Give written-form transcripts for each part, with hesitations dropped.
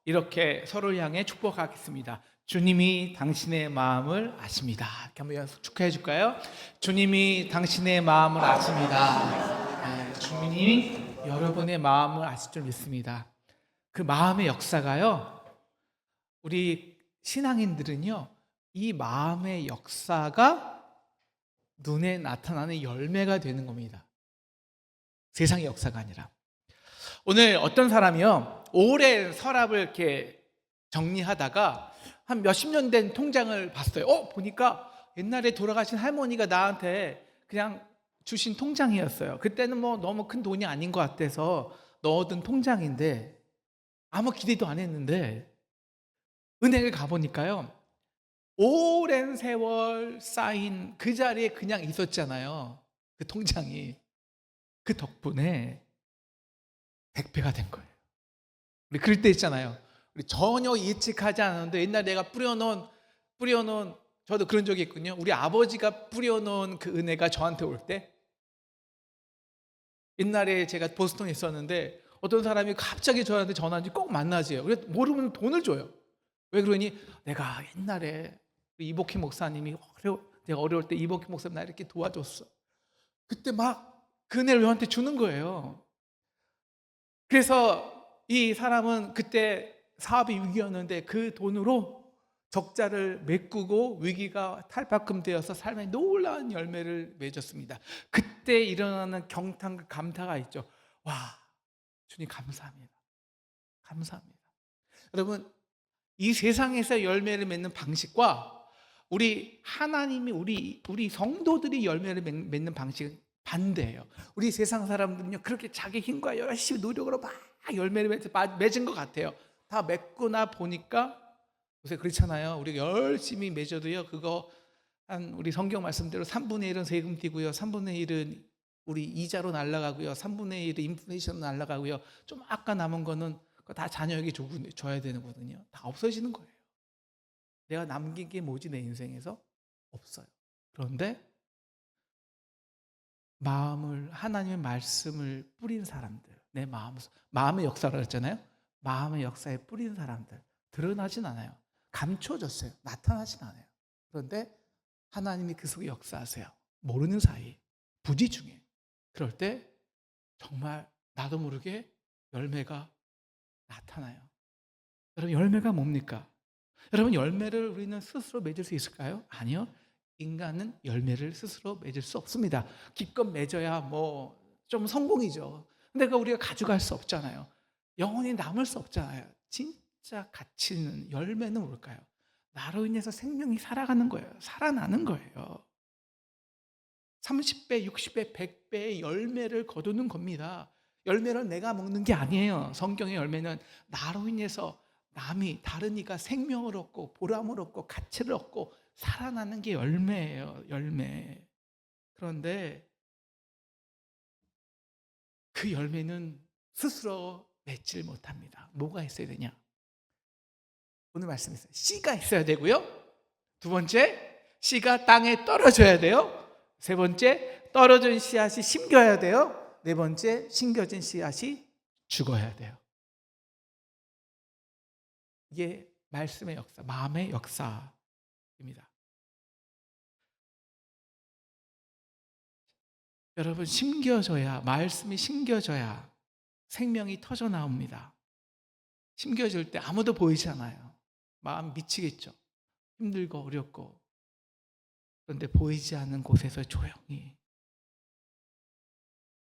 이렇게 서로를 향해 축복하겠습니다. 주님이 당신의 마음을 아십니다. 이렇게 한번 축하해 줄까요? 주님이 당신의 마음을 아십니다. 네, 주님이 여러분의 마음을 아실 줄 믿습니다. 그 마음의 역사가요, 우리 신앙인들은요, 이 마음의 역사가 눈에 나타나는 열매가 되는 겁니다. 세상의 역사가 아니라. 오늘 어떤 사람이요, 오랜 서랍을 이렇게 정리하다가 한 몇십 년 된 통장을 봤어요. 보니까 옛날에 돌아가신 할머니가 나한테 그냥 주신 통장이었어요. 그때는 뭐 너무 큰 돈이 아닌 것 같아서 넣어둔 통장인데 아무 기대도 안 했는데 은행을 가보니까요, 오랜 세월 쌓인 그 자리에 그냥 있었잖아요. 그 통장이. 그 덕분에 100배가 된 거예요. 우리 그럴 때 있잖아요. 우리 전혀 예측하지 않았는데 옛날 내가 뿌려놓은 저도 그런 적이 있군요. 우리 아버지가 뿌려놓은 그 은혜가 저한테 올 때, 옛날에 제가 보스턴에 있었는데 어떤 사람이 갑자기 저한테 전화한지 꼭 만나세요. 그래서 모르면 돈을 줘요. 왜 그러니? 내가 옛날에 이복희 목사님이 내가 어려울 때 이복희 목사님 나 이렇게 도와줬어. 그때 막 그 은혜를 저한테 주는 거예요. 그래서 이 사람은 그때 사업이 위기였는데 그 돈으로 적자를 메꾸고 위기가 탈바꿈되어서 삶의 놀라운 열매를 맺었습니다. 그때 일어나는 경탄과 감사가 있죠. 와, 주님 감사합니다. 감사합니다. 여러분, 이 세상에서 열매를 맺는 방식과 우리 하나님이 우리 성도들이 열매를 맺는 방식은 반대예요. 우리 세상 사람들은요, 그렇게 자기 힘과 열심히 노력으로 막 열매를 맺은 것 같아요. 다 맺거나 보니까 요새 그렇잖아요. 우리가 열심히 맺어도요, 그거 한 우리 성경 말씀대로 3분의 1은 세금 띄고요, 3분의 1은 우리 이자로 날아가고요, 3분의 1은 인플레이션으로 날아가고요, 좀 아까 남은 거는 그거 다 자녀에게 줘야 되는 거거든요. 다 없어지는 거예요. 내가 남긴 게 뭐지 내 인생에서? 없어요. 그런데 하나님의 말씀을 뿌린 사람들, 내 마음의 역사를 했잖아요. 마음의 역사에 뿌린 사람들 드러나진 않아요. 감춰졌어요. 나타나진 않아요. 그런데 하나님이 그 속에 역사하세요. 모르는 사이, 부지 중에. 그럴 때 정말 나도 모르게 열매가 나타나요. 여러분, 열매가 뭡니까? 여러분, 열매를 우리는 스스로 맺을 수 있을까요? 아니요. 인간은 열매를 스스로 맺을 수 없습니다. 기껏 맺어야 뭐 좀 성공이죠. 근데 그거 우리가 가져갈 수 없잖아요. 영원히 남을 수 없잖아요. 진짜 가치 있는 열매는 뭘까요? 나로 인해서 생명이 살아가는 거예요. 살아나는 거예요. 30배, 60배, 100배의 열매를 거두는 겁니다. 열매를 내가 먹는 게 아니에요. 성경의 열매는 나로 인해서 다른 이가 생명을 얻고 보람을 얻고 가치를 얻고 살아나는 게 열매예요. 열매. 그런데 그 열매는 스스로 맺질 못합니다. 뭐가 있어야 되냐? 오늘 말씀에서 씨가 있어야 되고요. 두 번째, 씨가 땅에 떨어져야 돼요. 세 번째, 떨어진 씨앗이 심겨야 돼요. 네 번째, 심겨진 씨앗이 죽어야 돼요. 이게 말씀의 역사, 마음의 역사입니다. 여러분, 말씀이 심겨져야 생명이 터져 나옵니다. 심겨질 때 아무도 보이지 않아요. 마음 미치겠죠. 힘들고 어렵고. 그런데 보이지 않는 곳에서 조용히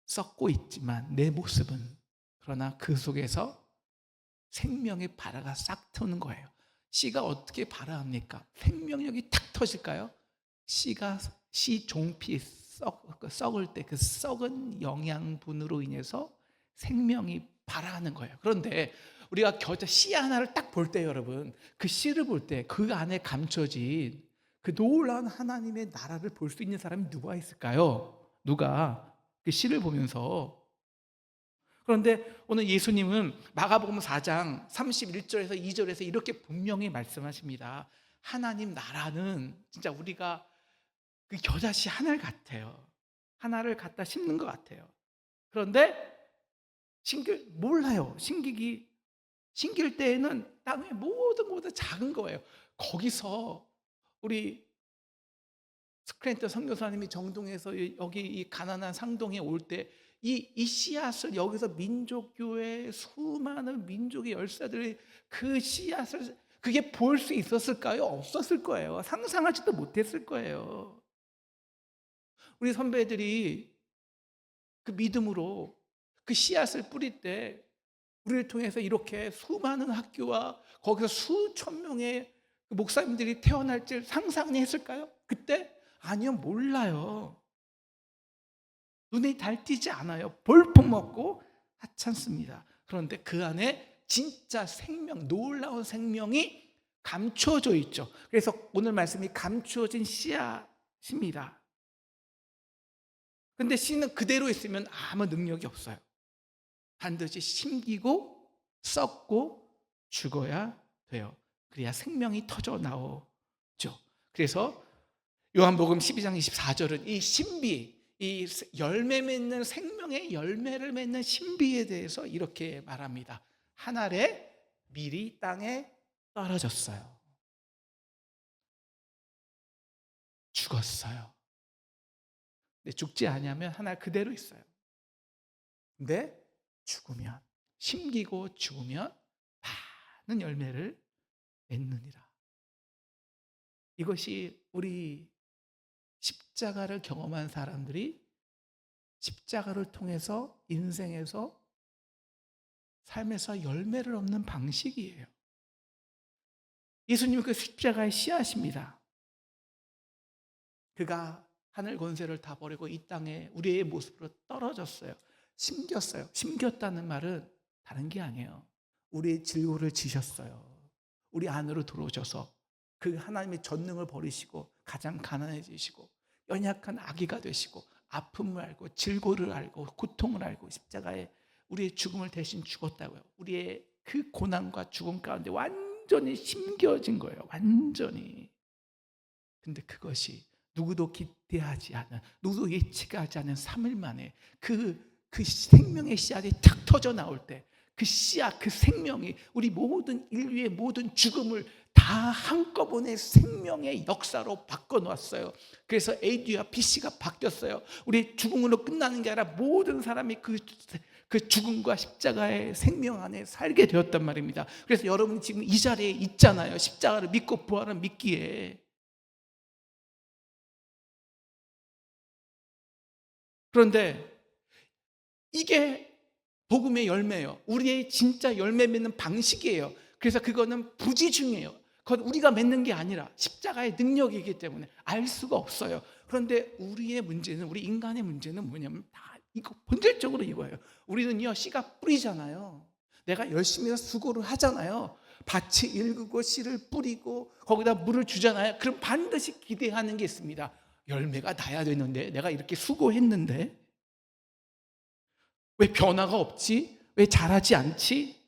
썩고 있지만 내 모습은, 그러나 그 속에서 생명의 발화가 싹 트는 거예요. 씨가 어떻게 발화합니까? 생명력이 탁 터질까요? 씨 종피 썩을 때 그 썩은 영양분으로 인해서 생명이 발화하는 거예요. 그런데 우리가 씨 하나를 딱 볼 때, 여러분, 그 씨를 볼 때 그 안에 감춰진 그 놀라운 하나님의 나라를 볼 수 있는 사람이 누가 있을까요? 누가 그 씨를 보면서. 그런데 오늘 예수님은 마가복음 4장 31절에서 2절에서 이렇게 분명히 말씀하십니다. 하나님 나라는 진짜 우리가 그 겨자씨 하나를 같아요. 하나를 갖다 심는 것 같아요. 그런데 몰라요. 심기기 심길 때에는 땅의 모든 것보다 작은 거예요. 거기서 우리 스크랜턴 선교사님이 정동에서 여기 이 가난한 상동에 올 때 이 씨앗을 여기서 민족교회 수많은 민족의 열사들이 그 씨앗을 그게 볼 수 있었을까요? 없었을 거예요. 상상하지도 못했을 거예요. 우리 선배들이 그 믿음으로 그 씨앗을 뿌릴 때 우리를 통해서 이렇게 수많은 학교와 거기서 수천 명의 그 목사님들이 태어날 줄 상상했을까요? 그때? 아니요, 몰라요. 눈에 달 띄지 않아요. 볼품없고 하찮습니다. 그런데 그 안에 진짜 생명, 놀라운 생명이 감추어져 있죠. 그래서 오늘 말씀이 감추어진 씨앗입니다. 근데 씨는 그대로 있으면 아무 능력이 없어요. 반드시 심기고 썩고 죽어야 돼요. 그래야 생명이 터져 나오죠. 그래서 요한복음 12장 24절은 이 신비, 이 열매 맺는 생명의 열매를 맺는 신비에 대해서 이렇게 말합니다. 한 알의 밀이 땅에 떨어졌어요. 죽었어요. 근데 죽지 않으면 한 알 그대로 있어요. 근데 죽으면, 심기고 죽으면 많은 열매를 맺느니라. 이것이 우리 십자가를 경험한 사람들이 십자가를 통해서 인생에서 삶에서 열매를 얻는 방식이에요. 예수님은 그 십자가의 씨앗입니다. 그가 하늘 권세를 다 버리고 이 땅에 우리의 모습으로 떨어졌어요. 심겼어요. 심겼다는 말은 다른 게 아니에요. 우리의 질고를 지셨어요. 우리 안으로 들어오셔서 그 하나님의 전능을 버리시고 가장 가난해지시고 연약한 아기가 되시고 아픔을 알고 질고를 알고 고통을 알고 십자가에 우리의 죽음을 대신 죽었다고요. 우리의 그 고난과 죽음 가운데 완전히 심겨진 거예요. 완전히. 근데 그것이 누구도 기대하지 않은, 누구도 예측하지 않은 3일 만에 그 생명의 씨앗이 탁 터져 나올 때 그 씨앗, 그 생명이 우리 모든 인류의 모든 죽음을 다 한꺼번에 생명의 역사로 바꿔놓았어요. 그래서 AD와 BC가 바뀌었어요. 우리 죽음으로 끝나는 게 아니라 모든 사람이 그 죽음과 십자가의 생명 안에 살게 되었단 말입니다. 그래서 여러분 지금 이 자리에 있잖아요. 십자가를 믿고 부활을 믿기에. 그런데 이게 복음의 열매예요. 우리의 진짜 열매 맺는 방식이에요. 그래서 그거는 부지중이에요. 그건 우리가 맺는 게 아니라 십자가의 능력이기 때문에 알 수가 없어요. 그런데 우리의 문제는, 우리 인간의 문제는 뭐냐면 다 이거 본질적으로 이거예요. 우리는요, 씨가 뿌리잖아요. 내가 열심히 수고를 하잖아요. 밭이 일구고 씨를 뿌리고 거기다 물을 주잖아요. 그럼 반드시 기대하는 게 있습니다. 열매가 나야 되는데, 내가 이렇게 수고했는데 왜 변화가 없지? 왜 자라지 않지?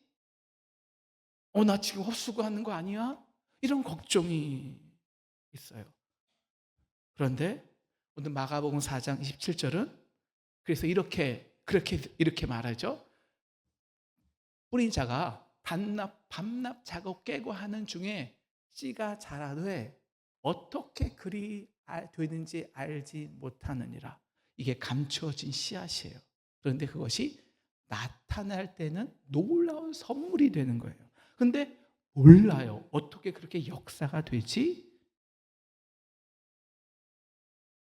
나 지금 헛수고하는 거 아니야? 이런 걱정이 있어요. 그런데 오늘 마가복음 4장 27절은 그래서 이렇게 말하죠. 뿌린 자가 밤낮 자고 깨고 하는 중에 씨가 자라되 어떻게 그리 되는지 알지 못하느니라. 이게 감추어진 씨앗이에요. 그런데 그것이 나타날 때는 놀라운 선물이 되는 거예요. 그런데 몰라요. 어떻게 그렇게 역사가 되지?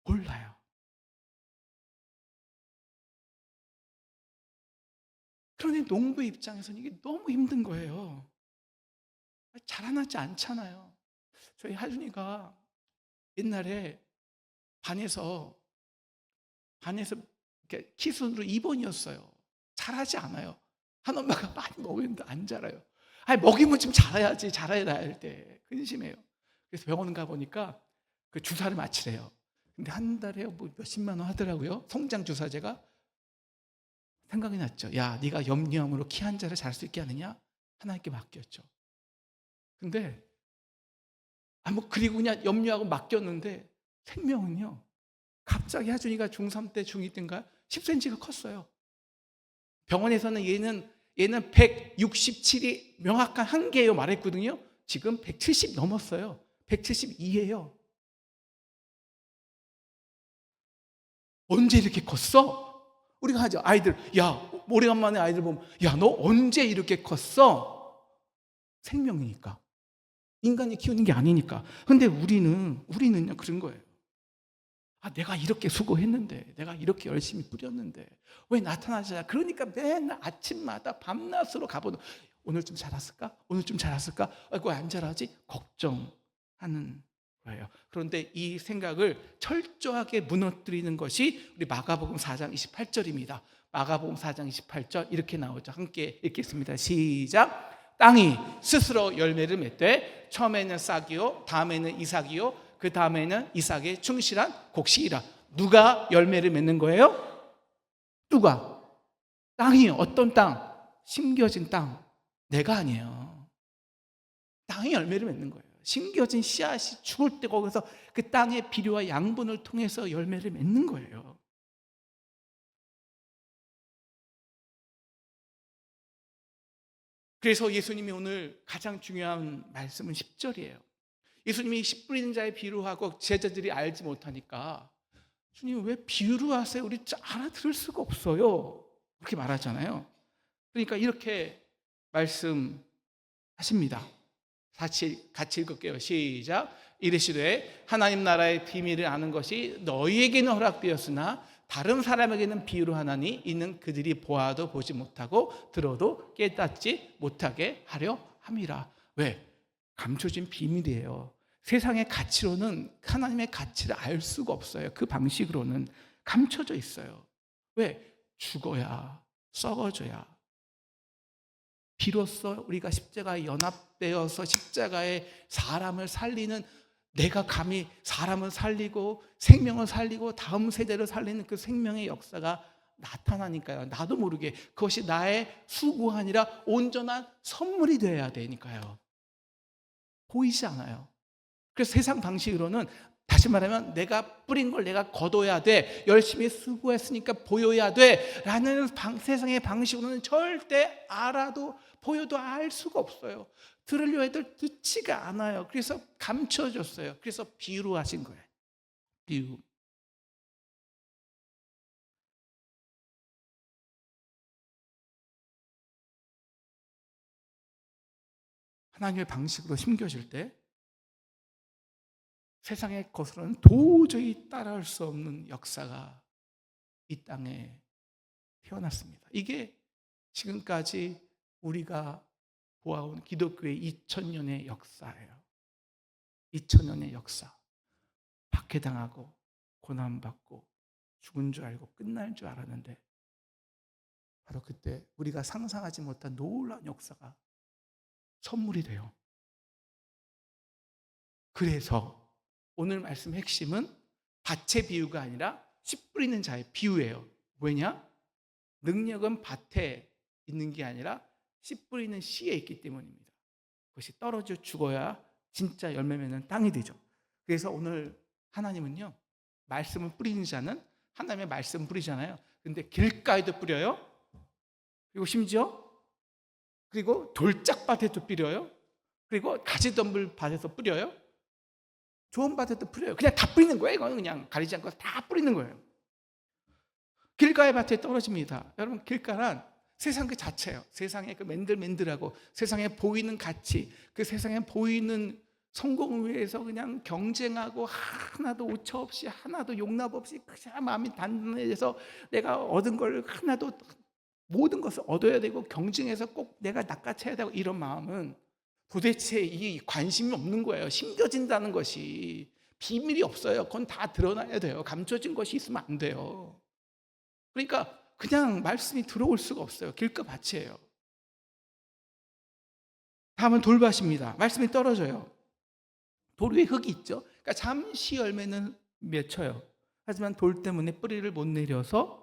몰라요. 그러니 농부 입장에서는 이게 너무 힘든 거예요. 자라나지 않잖아요. 저희 하준이가 옛날에 반에서 이렇게 키순으로 2번이었어요. 잘하지 않아요. 한 엄마가 많이 먹였는데 안 자라요. 아니, 먹이면 좀 자라야지. 자라야 할 때 근심해요. 그래서 병원 가보니까 그 주사를 맞히래요. 근데 한 달에 뭐 몇십만 원 하더라고요. 성장 주사제가. 생각이 났죠. 야, 네가 염려함으로 키 한 자를 잘 수 있게 하느냐? 하나님께 맡겼죠. 근데 그리고 그냥 염려하고 맡겼는데 생명은요, 갑자기 하준이가 중3 때 중2 때인가 10cm가 컸어요. 병원에서는 얘는 얘는 167이 명확한 한계예요 말했거든요. 지금 170 넘었어요. 172예요. 언제 이렇게 컸어? 우리가 하죠. 아이들, 야, 오래간만에 아이들 보면, 야, 너 언제 이렇게 컸어? 생명이니까. 인간이 키우는 게 아니니까. 근데 우리는요, 그런 거예요. 아, 내가 이렇게 수고했는데, 내가 이렇게 열심히 뿌렸는데, 왜 나타나지 않아? 그러니까 맨날 아침마다 밤낮으로 가보는, 오늘 좀 자랐을까? 오늘 좀 자랐을까? 아이고, 안 자라지? 걱정하는 거예요. 그런데 이 생각을 철저하게 무너뜨리는 것이 우리 마가복음 4장 28절입니다. 마가복음 4장 28절 이렇게 나오죠. 함께 읽겠습니다. 시작. 땅이 스스로 열매를 맺되 처음에는 싹이요, 다음에는 이삭이요, 그 다음에는 이삭의 충실한 곡식이라. 누가 열매를 맺는 거예요? 누가? 땅이 어떤 땅? 심겨진 땅. 내가 아니에요. 땅이 열매를 맺는 거예요. 심겨진 씨앗이 죽을 때 거기서 그 땅의 비료와 양분을 통해서 열매를 맺는 거예요. 그래서 예수님이 오늘 가장 중요한 말씀은 10절이에요. 예수님이 씨 뿌리는 자의 비유를 하고 제자들이 알지 못하니까 주님 왜 비유를 하세요? 우리 알아들을 수가 없어요. 그렇게 말하잖아요. 그러니까 이렇게 말씀하십니다. 같이 읽을게요. 시작. 이르시되 하나님 나라의 비밀을 아는 것이 너희에게는 허락되었으나 다른 사람에게는 비유로 하나니 이는 그들이 보아도 보지 못하고 들어도 깨닫지 못하게 하려 함이라. 왜? 감춰진 비밀이에요. 세상의 가치로는 하나님의 가치를 알 수가 없어요. 그 방식으로는 감춰져 있어요. 왜? 죽어야, 썩어져야, 비로소 우리가 십자가에 연합되어서 십자가에 사람을 살리는, 내가 감히 사람을 살리고 생명을 살리고 다음 세대를 살리는 그 생명의 역사가 나타나니까요. 나도 모르게 그것이 나의 수고가 아니라 온전한 선물이 되어야 되니까요. 보이지 않아요. 그래서 세상 방식으로는, 다시 말하면 내가 뿌린 걸 내가 거둬야 돼, 열심히 수고했으니까 보여야 돼 라는 세상의 방식으로는 절대 알아도 보여도 알 수가 없어요. 들으려 해도 듣지가 않아요. 그래서 감춰졌어요. 그래서 비유로 하신 거예요. 비유. 하나님의 방식으로 심겨질 때 세상의 것으로는 도저히 따라올 수 없는 역사가 이 땅에 태어났습니다. 이게 지금까지 우리가 보아온 기독교의 2000년의 역사예요. 2000년의 역사. 박해당하고 고난받고 죽은 줄 알고 끝날 줄 알았는데 바로 그때 우리가 상상하지 못한 놀라운 역사가 선물이 돼요. 그래서 오늘 말씀 핵심은 밭의 비유가 아니라 씨 뿌리는 자의 비유예요. 왜냐? 능력은 밭에 있는 게 아니라 씨 뿌리는 씨에 있기 때문입니다. 그것이 떨어져 죽어야 진짜 열매 맺는 땅이 되죠. 그래서 오늘 하나님은요, 말씀을 뿌리는 자는 하나님의 말씀 뿌리잖아요. 근데 길가에도 뿌려요. 그리고 심지어 돌짝밭에도 뿌려요. 그리고 가지덤불 밭에서 뿌려요. 좋은 밭에도 뿌려요. 그냥 다 뿌리는 거예요. 이거는 그냥 가리지 않고 다 뿌리는 거예요. 길가의 밭에 떨어집니다. 여러분, 길가란 세상 그 자체예요. 세상의 그 맨들맨들하고 세상에 보이는 가치, 그 세상에 보이는 성공을 위해서 그냥 경쟁하고 하나도 오차 없이, 하나도 용납 없이 그냥 마음이 단단해져서 내가 얻은 걸 하나도, 모든 것을 얻어야 되고 경쟁해서 꼭 내가 낚아채야 되고, 이런 마음은 도대체 이 관심이 없는 거예요. 심겨진다는 것이 비밀이 없어요. 그건 다 드러나야 돼요. 감춰진 것이 있으면 안 돼요. 그러니까 그냥 말씀이 들어올 수가 없어요. 길가밭이에요. 다음은 돌밭입니다. 말씀이 떨어져요. 돌 위에 흙이 있죠. 그러니까 잠시 열매는 맺혀요. 하지만 돌 때문에 뿌리를 못 내려서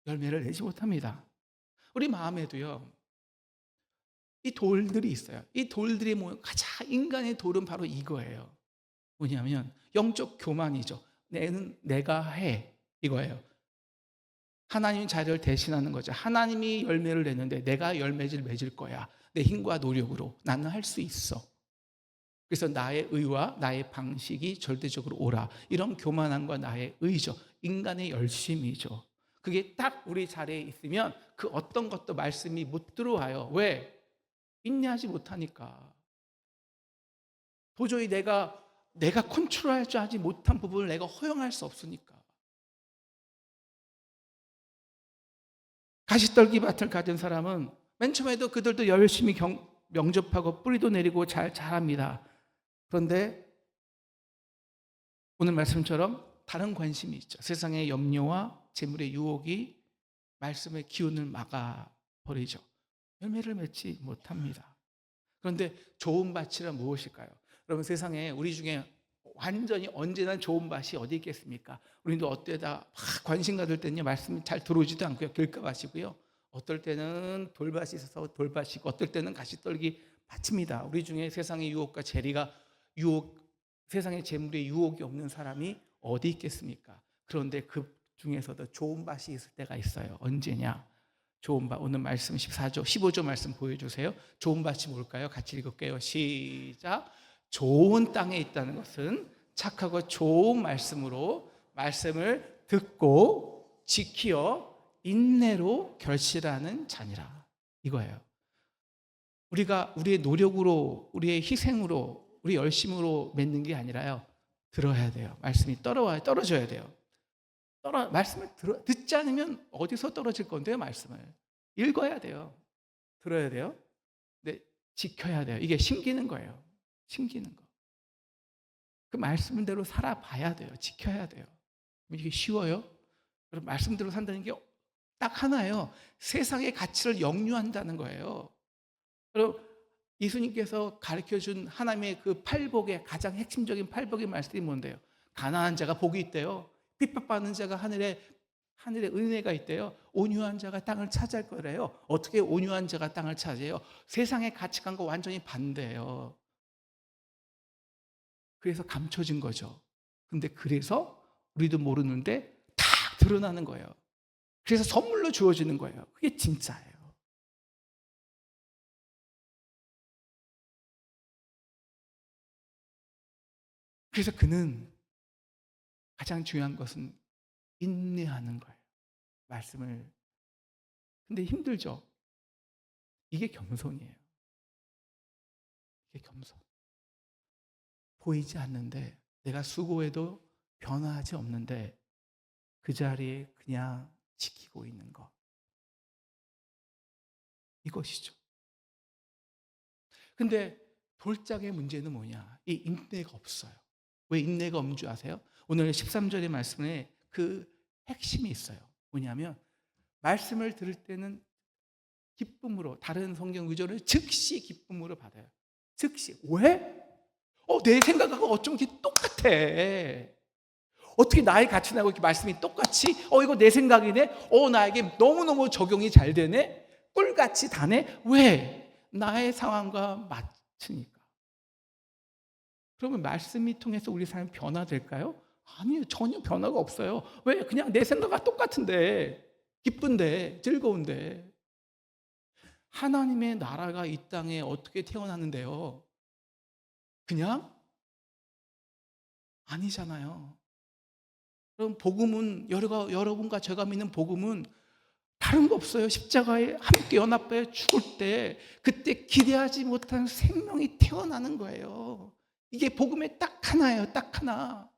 열매를 내지 못합니다. 우리 마음에도요, 이 돌들이 있어요. 이 돌들이 가장 인간의 돌은 바로 이거예요. 뭐냐면 영적 교만이죠. 내가 해, 이거예요. 하나님 자리를 대신하는 거죠. 하나님이 열매를 내는데 내가 열매를 맺을 거야. 내 힘과 노력으로 나는 할 수 있어. 그래서 나의 의와 나의 방식이 절대적으로 옳아. 이런 교만함과 나의 의죠. 인간의 열심이죠. 그게 딱 우리 자리에 있으면 그 어떤 것도 말씀이 못 들어와요. 왜? 인내하지 못하니까. 도저히 내가 컨트롤하지 못한 부분을 내가 허용할 수 없으니까. 가시떨기 밭을 가진 사람은 맨 처음에도 그들도 열심히 명접하고 뿌리도 내리고 잘합니다. 그런데 오늘 말씀처럼 다른 관심이 있죠. 세상의 염려와 재물의 유혹이 말씀의 기운을 막아버리죠. 열매를 맺지 못합니다. 그런데 좋은 밭이란 무엇일까요? 여러분, 세상에 우리 중에 완전히 언제나 좋은 밭이 어디 있겠습니까? 우리도 어때다 막 관심 가질 때는요, 말씀이 잘 들어오지도 않고요, 길가밭이고요. 어떨 때는 돌밭이 있어서 돌밭이고, 어떨 때는 가시떨기 밭입니다. 우리 중에 세상의 유혹과 세상의 재물에 유혹이 없는 사람이 어디 있겠습니까? 그런데 그 중에서도 좋은 밭이 있을 때가 있어요. 언제냐? 좋은 밭. 오늘 말씀 15조 말씀 보여주세요. 좋은 밭이 뭘까요? 같이 읽을게요. 시작. 좋은 땅에 있다는 것은 착하고 좋은 말씀으로 말씀을 듣고 지키어 인내로 결실하는 자니라. 이거예요. 우리가 우리의 노력으로, 우리의 희생으로, 우리 열심으로 맺는 게 아니라요, 들어야 돼요. 말씀이 떨어져야 돼요. 말씀을 듣지 않으면 어디서 떨어질 건데요? 말씀을 읽어야 돼요. 들어야 돼요. 근데 지켜야 돼요. 이게 심기는 거예요. 심기는 거. 그 말씀대로 살아봐야 돼요. 지켜야 돼요. 이게 쉬워요? 여러분, 말씀대로 산다는 게 딱 하나예요. 세상의 가치를 역류한다는 거예요. 여러분, 예수님께서 가르쳐준 하나님의 그 팔복의 가장 핵심적인 팔복의 말씀이 뭔데요? 가난한 자가 복이 있대요. 핍박받는 자가 하늘에 은혜가 있대요. 온유한 자가 땅을 차지할 거래요. 어떻게 온유한 자가 땅을 차지해요? 세상의 가치관과 완전히 반대예요. 그래서 감춰진 거죠. 근데 그래서 우리도 모르는데 다 드러나는 거예요. 그래서 선물로 주어지는 거예요. 그게 진짜예요. 그래서 그는 가장 중요한 것은 인내하는 거예요. 말씀을. 근데 힘들죠. 이게 겸손이에요. 이게 겸손. 보이지 않는데, 내가 수고해도 변화하지 없는데 그 자리에 그냥 지키고 있는 것. 이것이죠. 근데 돌짝의 문제는 뭐냐? 이 인내가 없어요. 왜 인내가 없는 줄 아세요? 오늘 13절의 말씀에 그 핵심이 있어요. 뭐냐면 말씀을 들을 때는 기쁨으로, 다른 성경 구절을 즉시 기쁨으로 받아요. 즉시. 왜? 내 생각하고 어쩜 이렇게 똑같아. 어떻게 나의 가치나고 이렇게 말씀이 똑같이 이거 내 생각이네. 나에게 너무너무 적용이 잘 되네. 꿀같이 다네. 왜? 나의 상황과 맞추니까. 그러면 말씀이 통해서 우리 삶이 변화될까요? 아니요, 전혀 변화가 없어요. 왜? 그냥 내 생각과 똑같은데, 기쁜데, 즐거운데. 하나님의 나라가 이 땅에 어떻게 태어나는데요? 그냥? 아니잖아요. 그럼 복음은, 여러분과 제가 믿는 복음은 다른 거 없어요. 십자가에 함께 연합해 죽을 때 그때 기대하지 못한 생명이 태어나는 거예요. 이게 복음의 딱 하나예요. 딱 하나.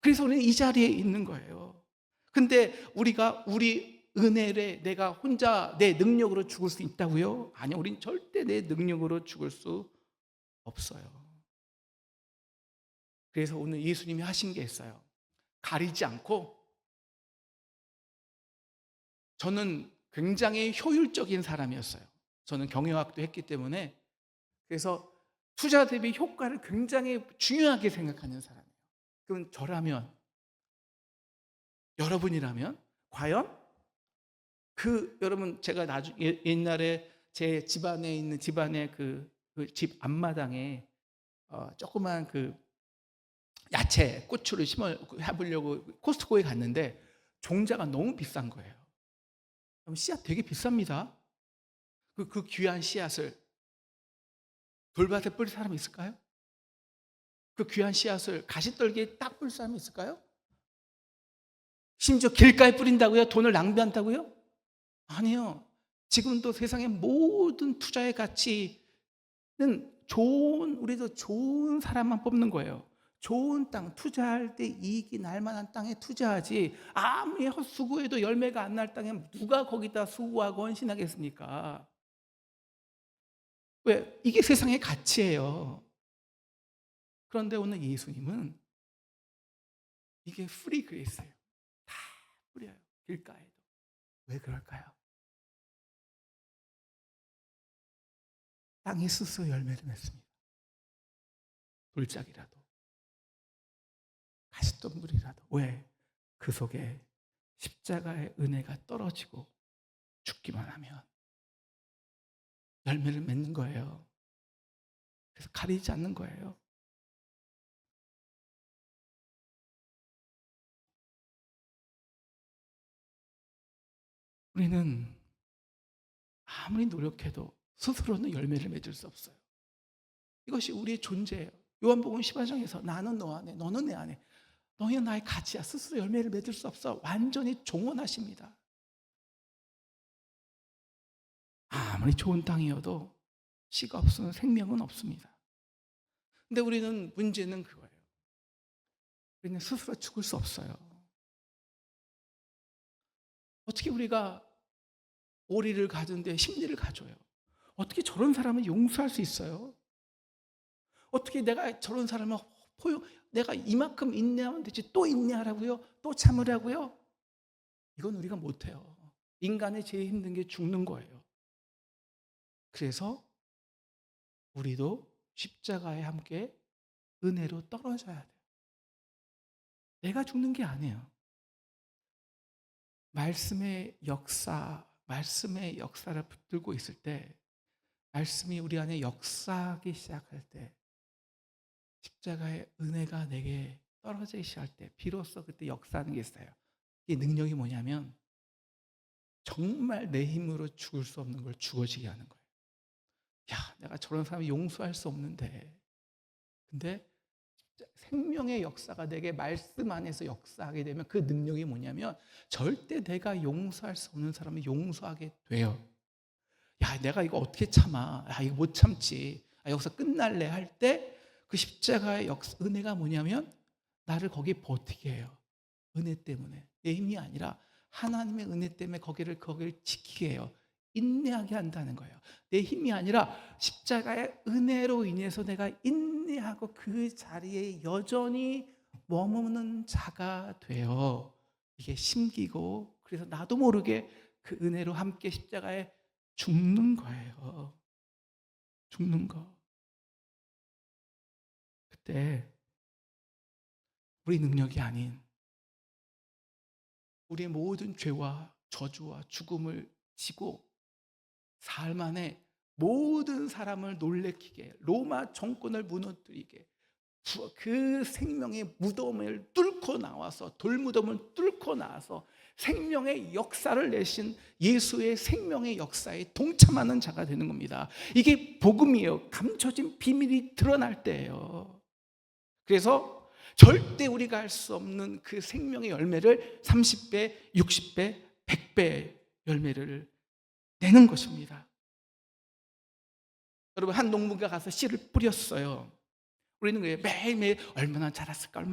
그래서 우리는 이 자리에 있는 거예요. 근데 우리가 우리 은혜를 내가 혼자 내 능력으로 죽을 수 있다고요? 아니요. 우린 절대 내 능력으로 죽을 수 없어요. 그래서 오늘 예수님이 하신 게 있어요. 가리지 않고, 저는 굉장히 효율적인 사람이었어요. 저는 경영학도 했기 때문에. 그래서 투자 대비 효과를 굉장히 중요하게 생각하는 사람이에요. 그럼 저라면, 여러분이라면 과연 여러분, 제가 옛날에 제 집안에 있는 집안의 그 집 앞마당에 조그만 그 야채, 고추를 해보려고 코스트코에 갔는데 종자가 너무 비싼 거예요. 씨앗 되게 비쌉니다. 그 귀한 씨앗을 돌밭에 뿌릴 사람이 있을까요? 그 귀한 씨앗을 가시떨기에 딱 뿌릴 사람이 있을까요? 심지어 길가에 뿌린다고요? 돈을 낭비한다고요? 아니요. 지금도 세상의 모든 투자의 가치는 우리도 좋은 사람만 뽑는 거예요. 좋은 땅, 투자할 때 이익이 날 만한 땅에 투자하지, 아무리 헛수고해도 열매가 안 날 땅에 누가 거기다 수고하고 헌신하겠습니까? 왜? 이게 세상의 가치예요. 그런데 오늘 예수님은 이게 프리 그레이스예요. 다 뿌려요. 길가에도. 왜 그럴까요? 땅이 스스로 열매를 맺습니다. 돌짝이라도, 가시덤불이라도. 왜? 그 속에 십자가의 은혜가 떨어지고 죽기만 하면 열매를 맺는 거예요. 그래서 가리지 않는 거예요. 우리는 아무리 노력해도 스스로는 열매를 맺을 수 없어요. 이것이 우리의 존재예요. 요한복음 15장에서 나는 너 안에, 너는 내 안에, 너희는 나의 가치야. 스스로 열매를 맺을 수 없어. 완전히 종언하십니다. 아무리 좋은 땅이어도 씨가 없으면 생명은 없습니다. 근데 우리는 문제는 그거예요. 우리는 스스로 죽을 수 없어요. 어떻게 우리가 오리를 가진데 심리를 가져요? 어떻게 저런 사람을 용서할 수 있어요? 어떻게 내가 저런 사람을 내가 이만큼 인내하면 되지 또 인내하라고요? 또 참으라고요? 이건 우리가 못해요. 인간의 제일 힘든 게 죽는 거예요. 그래서 우리도 십자가에 함께 은혜로 떨어져야 돼요. 내가 죽는 게 아니에요. 말씀의 역사를 붙들고 있을 때, 말씀이 우리 안에 역사하기 시작할 때, 십자가의 은혜가 내게 떨어지기 시작할 때 비로소 그때 역사하는 게 있어요. 이 능력이 뭐냐면 정말 내 힘으로 죽을 수 없는 걸 죽어지게 하는 거예요. 야, 내가 저런 사람을 용서할 수 없는데, 근데 생명의 역사가 내게 말씀 안에서 역사하게 되면 그 능력이 뭐냐면 절대 내가 용서할 수 없는 사람을 용서하게 돼요. 야, 내가 이거 어떻게 참아? 야, 이거 못 참지. 여기서 끝날래 할 때 그 십자가의 은혜가 뭐냐면 나를 거기 버티게 해요. 은혜 때문에. 내 힘이 아니라 하나님의 은혜 때문에 거기를 지키게 해요. 인내하게 한다는 거예요. 내 힘이 아니라 십자가의 은혜로 인해서 내가 인내하고 그 자리에 여전히 머무는 자가 돼요. 이게 심기고, 그래서 나도 모르게 그 은혜로 함께 십자가에 죽는 거예요. 죽는 거. 그때 우리 능력이 아닌 우리의 모든 죄와 저주와 죽음을 지고 사흘 만에 모든 사람을 놀래키게, 로마 정권을 무너뜨리게, 그 생명의 무덤을 뚫고 나와서, 돌무덤을 뚫고 나와서 생명의 역사를 내신 예수의 생명의 역사에 동참하는 자가 되는 겁니다. 이게 복음이에요. 감춰진 비밀이 드러날 때예요. 그래서 절대 우리가 할 수 없는 그 생명의 열매를 30배, 60배, 100배 열매를 내는 것입니다. 여러분, 한 농부가 가서 씨를 뿌렸어요. 우리는 매일매일 얼마나 자랐을까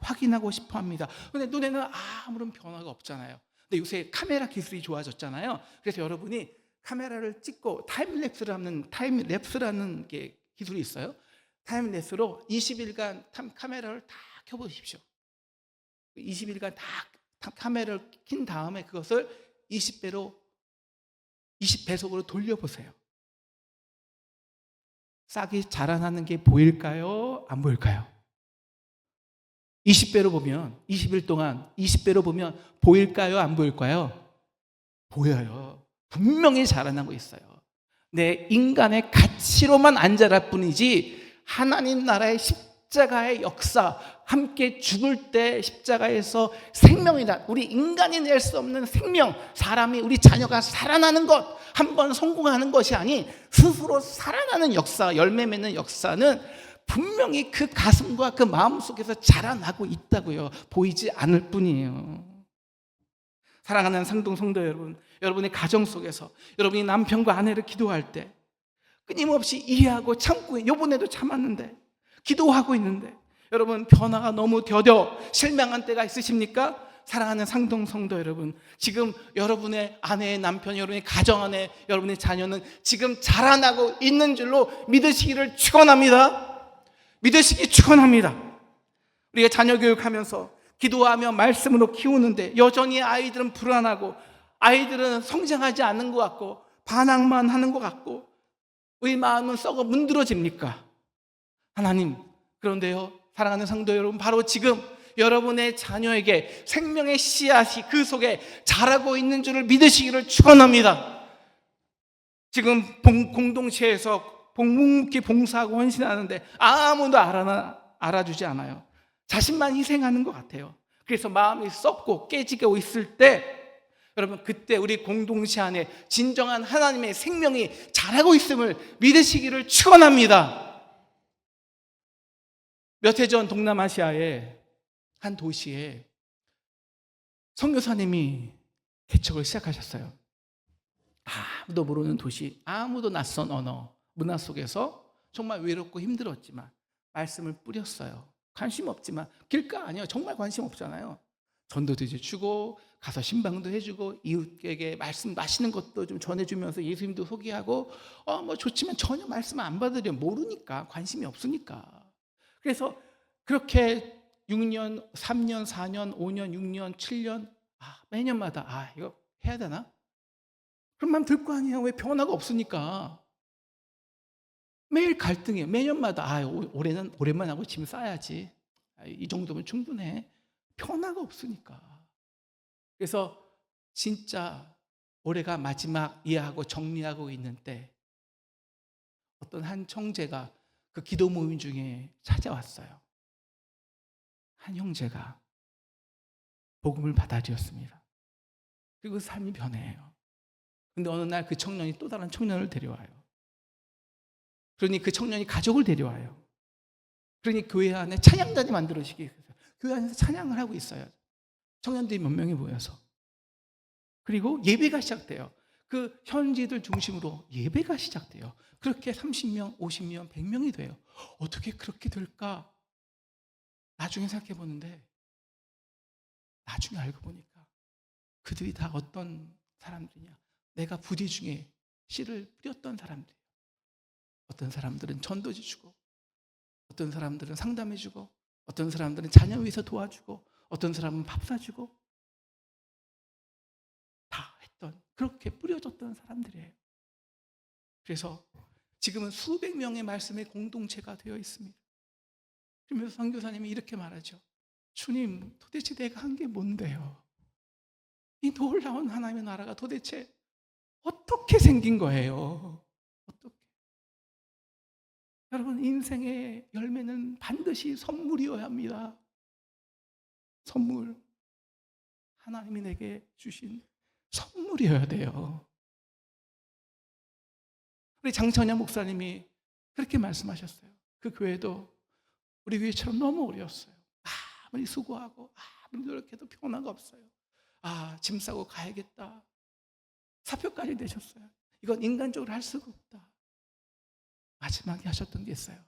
확인하고 싶어 합니다. 그런데 눈에는 아무런 변화가 없잖아요. 근데 요새 카메라 기술이 좋아졌잖아요. 그래서 여러분이 카메라를 찍고 타임랩스라는 게 기술이 있어요. 타임랩스로 20일간 카메라를 다 켜보십시오. 20일간 다 카메라를 킨 다음에 그것을 20배속으로 돌려보세요. 싹이 자라나는 게 보일까요? 안 보일까요? 20배로 보면, 20일 동안 20배로 보면 보일까요? 안 보일까요? 보여요. 분명히 자라나고 있어요. 내 인간의 가치로만 안 자랄 뿐이지 하나님 나라의 십자가의 역사, 함께 죽을 때 십자가에서 생명이다, 우리 인간이 낼 수 없는 생명, 사람이, 우리 자녀가 살아나는 것, 한 번 성공하는 것이 아닌 스스로 살아나는 역사, 열매 맺는 역사는 분명히 그 가슴과 그 마음 속에서 자라나고 있다고요. 보이지 않을 뿐이에요. 사랑하는 상동 성도 여러분, 여러분의 가정 속에서 여러분이 남편과 아내를 기도할 때 끊임없이 이해하고 참고, 이번에도 참았는데, 기도하고 있는데 여러분 변화가 너무 더뎌 실망한 때가 있으십니까? 사랑하는 상동 성도 여러분, 지금 여러분의 아내의 남편, 여러분의 가정 안에 여러분의 자녀는 지금 자라나고 있는 줄로 믿으시기를 축원합니다. 믿으시기 축원합니다. 우리가 자녀 교육하면서 기도하며 말씀으로 키우는데 여전히 아이들은 불안하고, 아이들은 성장하지 않는 것 같고, 반항만 하는 것 같고, 우리 마음은 썩어 문드러집니까? 하나님, 그런데요, 사랑하는 성도 여러분, 바로 지금 여러분의 자녀에게 생명의 씨앗이 그 속에 자라고 있는 줄을 믿으시기를 축원합니다. 지금 공동체에서 묵묵히 봉사하고 헌신하는데 아무도 알아주지 않아요. 자신만 희생하는 것 같아요. 그래서 마음이 썩고 깨지고 있을 때, 여러분, 그때 우리 공동체 안에 진정한 하나님의 생명이 자라고 있음을 믿으시기를 축원합니다. 몇 해 전 동남아시아의 한 도시에 선교사님이 개척을 시작하셨어요. 아무도 모르는 도시, 아무도 낯선 언어, 문화 속에서 정말 외롭고 힘들었지만 말씀을 뿌렸어요. 관심 없지만, 길가 아니에요. 정말 관심 없잖아요. 전도도 이제 주고, 가서 신방도 해주고, 이웃에게 말씀, 맛있는 것도 좀 전해주면서 예수님도 소개하고, 뭐 좋지만 전혀 말씀 안 받으려, 모르니까, 관심이 없으니까. 그래서 그렇게 6년, 3년, 4년, 5년, 6년, 7년, 매년마다 이거 해야 되나? 그런 마음 들 거 아니에요. 왜? 변화가 없으니까. 매일 갈등이에요. 매년마다 올해는 오랜만에 하고 짐 싸야지. 이 정도면 충분해. 변화가 없으니까. 그래서 진짜 올해가 마지막 이해하고 정리하고 있는 때 어떤 한 청제가 그 기도 모임 중에 찾아왔어요. 한 형제가 복음을 받아들였습니다. 그리고 삶이 변해요. 근데 어느 날 그 청년이 또 다른 청년을 데려와요. 그러니 그 청년이 가족을 데려와요. 그러니 교회 안에 찬양단이 만들어지게 됐어요. 교회 안에서 찬양을 하고 있어요. 청년들이 몇 명이 모여서. 그리고 예배가 시작돼요. 그 현지들 중심으로 예배가 시작돼요. 그렇게 30명, 50명, 100명이 돼요. 어떻게 그렇게 될까? 나중에 생각해 보는데, 나중에 알고 보니까 그들이 다 어떤 사람들이냐? 내가 부디 중에 씨를 뿌렸던 사람들이에요. 어떤 사람들은 전도지 주고, 어떤 사람들은 상담해 주고, 어떤 사람들은 자녀 위해서 도와주고, 어떤 사람은 밥 사주고, 다 했던, 그렇게 뿌려졌던 사람들이에요. 그래서 지금은 수백 명의 말씀의 공동체가 되어 있습니다. 그러면서 선교사님이 이렇게 말하죠. 주님, 도대체 내가 한 게 뭔데요? 이 놀라운 하나님의 나라가 도대체 어떻게 생긴 거예요? 어떻게? 여러분, 인생의 열매는 반드시 선물이어야 합니다. 선물. 하나님이 내게 주신 선물이어야 돼요. 우리 장천영 목사님이 그렇게 말씀하셨어요. 그 교회도 우리 교회처럼 너무 어려웠어요. 아무리 수고하고 아무리 노력해도 변화가 없어요. 짐 싸고 가야겠다. 사표까지 내셨어요. 이건 인간적으로 할 수가 없다. 마지막에 하셨던 게 있어요.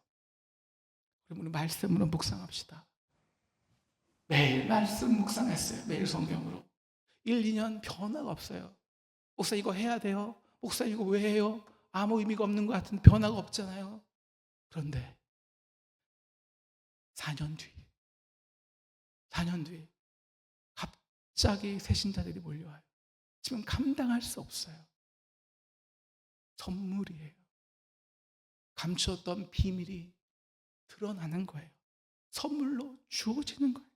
그럼 우리 말씀으로 묵상합시다. 매일 말씀 묵상했어요. 매일 성경으로. 1, 2년 변화가 없어요. 목사 이거 해야 돼요. 목사 이거 왜 해요? 아무 의미가 없는 것 같은데 변화가 없잖아요. 그런데 4년 뒤 갑자기 새신자들이 몰려와요. 지금 감당할 수 없어요. 선물이에요. 감추었던 비밀이 드러나는 거예요. 선물로 주어지는 거예요.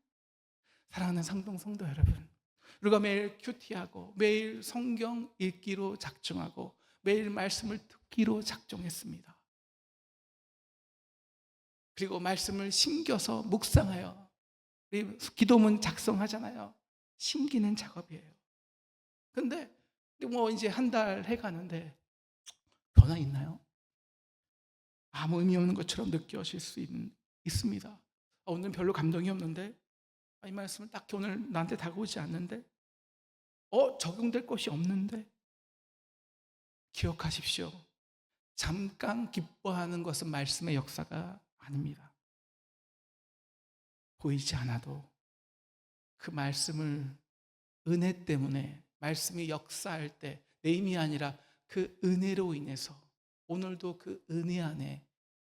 사랑하는 상동 성도 여러분, 우리가 매일 큐티하고 매일 성경 읽기로 작정하고 매일 말씀을 듣기로 작정했습니다. 그리고 말씀을 심겨서 묵상하여 우리 기도문 작성하잖아요. 심기는 작업이에요. 근데 뭐 이제 한 달 해가는데 변화 있나요? 아무 의미 없는 것처럼 느껴질 수 있습니다. 오늘 별로 감동이 없는데, 이 말씀은 딱히 오늘 나한테 다가오지 않는데, 적용될 것이 없는데. 기억하십시오. 잠깐 기뻐하는 것은 말씀의 역사가 아닙니다. 보이지 않아도 그 말씀을 은혜 때문에, 말씀이 역사할 때 내 힘이 아니라 그 은혜로 인해서 오늘도 그 은혜 안에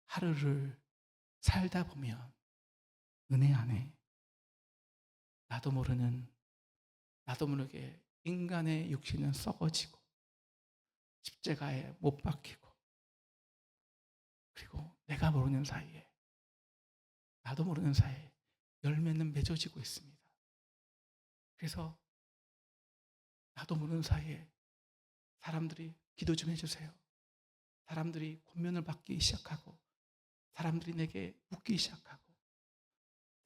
하루를 살다 보면 은혜 안에 나도 모르게 인간의 육신은 썩어지고 십자가에 못 박히고, 그리고 내가 모르는 사이에, 나도 모르는 사이에 열매는 맺어지고 있습니다. 그래서 나도 모르는 사이에 사람들이 기도 좀 해주세요. 사람들이 권면을 받기 시작하고, 사람들이 내게 묻기 시작하고,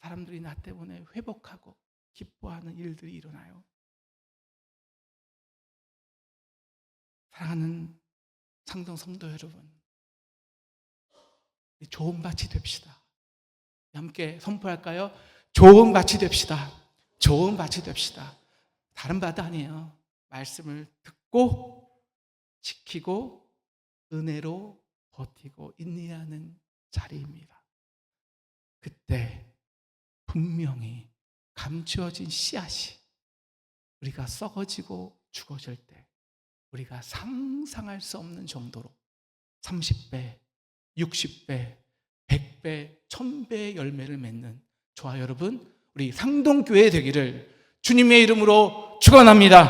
사람들이 나 때문에 회복하고 기뻐하는 일들이 일어나요. 사랑하는 상동 성도 여러분, 좋은 밭이 됩시다. 함께 선포할까요? 좋은 밭이 됩시다. 좋은 밭이 됩시다. 다른 밭 아니에요. 말씀을 듣고 지키고 은혜로 버티고 인내하는 자리입니다. 그때 분명히 감추어진 씨앗이 우리가 썩어지고 죽어질 때 우리가 상상할 수 없는 정도로 30배, 60배, 100배, 1000배의 열매를 맺는 저와 여러분, 우리 상동교회 되기를 주님의 이름으로 축원합니다.